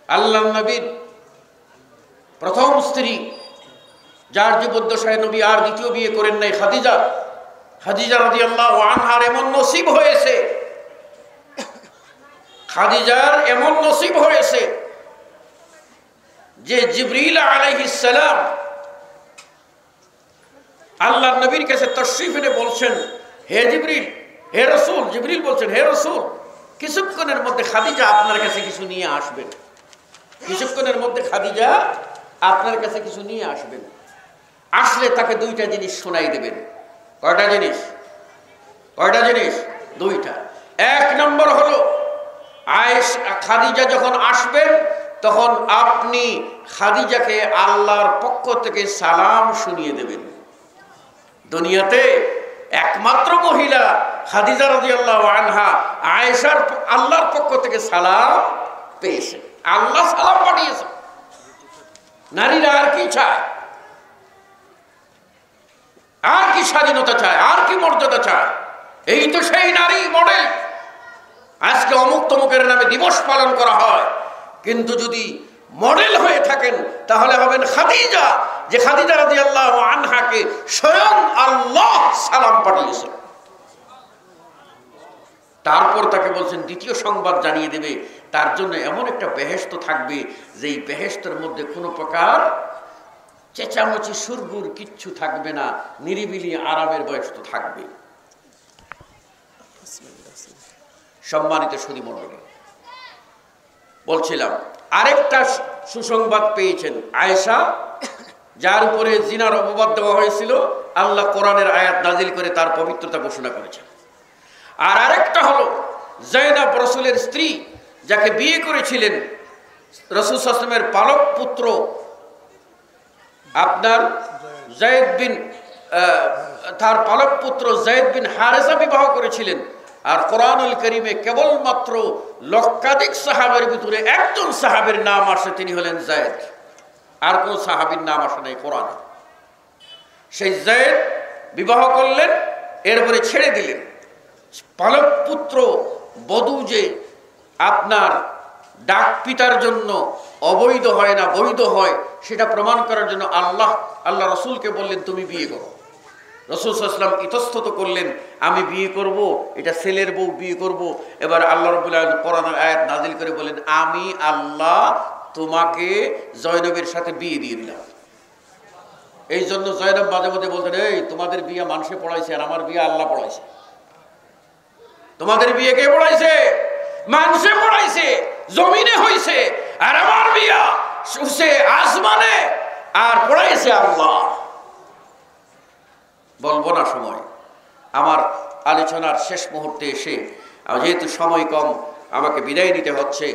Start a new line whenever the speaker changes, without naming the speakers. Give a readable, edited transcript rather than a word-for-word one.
আল্লাহর নবীর প্রথম স্ত্রী, যার জীবদ্দশায় নবী আর দ্বিতীয় বিয়ে করেন নাই, খাদিজা রাদিয়াল্লাহু আনহার এমন নসিব হয়েছে, খাদিজার এমন নসিব হয়েছে যে জিবরিল আলাইহিস সালাম আল্লাহর নবীর কাছে তশরিফ এনে বলছেন, হে জিবরিল, হে রাসূল। জিবরিল বলছেন, হে রাসূল, কিছুক্ষণের মধ্যে খাদিজা আপনার কাছে কিছু নিয়ে আসবেন, কিছুক্ষণের মধ্যে খাদিজা আপনার কাছে কিছু নিয়ে আসবেন। আসলে তাকে দুইটা জিনিস শোনাই দেবেন। কয়টা জিনিস? কয়টা জিনিস? দুইটা। এক নম্বর হলো, খাদিজা যখন আসবেন তখন আপনি খাদিজাকে আল্লাহর পক্ষ থেকে সালাম শুনিয়ে দেবেন। দুনিয়াতে একমাত্র মহিলা খাদিজা রাদিয়াল্লাহু আনহা আয়েশার আল্লাহর পক্ষ থেকে সালাম পেয়েছেন। আল্লাহ সালাম পাঠিয়েছেন। নারীরা আর কি চায়? আর কি স্বাধীনতা চায়? আর কি মর্যাদা চায়? এই তো সেই নারী মডেল। আজকে অমুক তমুকের নামে দিবস পালন করা হয়, কিন্তু যদি মডেল হয়ে থাকেন তাহলে হবেন খাদিজা, যে খাদিজা রাদিয়াল্লাহু আনহাকে স্বয়ং আল্লাহ সালাম পাঠিয়েছেন। তারপর তাকে বলছেন দ্বিতীয় সংবাদ জানিয়ে দেবে, তার জন্য এমন একটা বেহেশত থাকবে যে এই বেহেশতের মধ্যে কোনো প্রকার চেঁচামেচি সুরগুর কিচ্ছু থাকবে না, নিরিবিলি আরামের বেহেশত থাকবে। সম্মানিত সুধীমণ্ডলী, বলছিলাম আরেকটা সুসংবাদ পেয়েছেন আয়েশা, যার উপরে জিনার অপবাদ দেওয়া হয়েছিল, আল্লাহ কোরআনের আয়াত নাজিল করে তার পবিত্রতা ঘোষণা করেছেন। আর আরেকটা হলো যায়েনব, রাসূলের স্ত্রী, যাকে বিয়ে করেছিলেন রাসূল সাল্লাল্লাহু আলাইহি ওয়াসাল্লামের পালক পুত্র আপনার যায়েদ বিন, তার পালক পুত্র যায়েদ বিন হারেসা বিবাহ করেছিলেন। আর কোরআনুল কারীমে কেবলমাত্র লক্ষাধিক সাহাবের ভিতরে একজন সাহাবের নাম আসে, তিনি হলেন যায়েদ। আর কোন সাহাবীর নাম আসে নাই কোরআনে। সেই যায়েদ বিবাহ করলেন, এরপরে ছেড়ে দিলেন। পালক পুত্র বধূ যে আপনার ডাক পিতার জন্য অবৈধ হয় না, বৈধ হয়, সেটা প্রমাণ করার জন্য আল্লাহ রসুলকে বললেন তুমি বিয়ে করো। রাসূল সাল্লাল্লাহু আলাইহি ওয়াসাল্লাম ইতস্তত করলেন, আমি বিয়ে করব, এটা ছেলের বউ বিয়ে করব। এবার আল্লাহ রাব্বুল আলামিন কোরআনের আয়াত নাজিল করে বলেন, আমি আল্লাহ তোমাকে জয়নবের সাথে বিয়ে দিয়ে দিলাম। এই জন্য জয়নব মাঝে মাঝে বলতেন, এই তোমাদের বিয়ে মানুষে পড়াইছে আর আমার বিয়ে আল্লাহ পড়াইছে। তোমাদের বিয়ে কে পড়াইছে? মানুষে পড়াইছে, জমিনে হইছে, আর আমার বিয়া শুছে আসমানে, আর পড়াইছে আল্লাহ। বলবো না সময়, আমার আলোচনার শেষ মুহূর্তে এসে, যেহেতু সময় কম, আমাকে বিদায় নিতে হচ্ছে।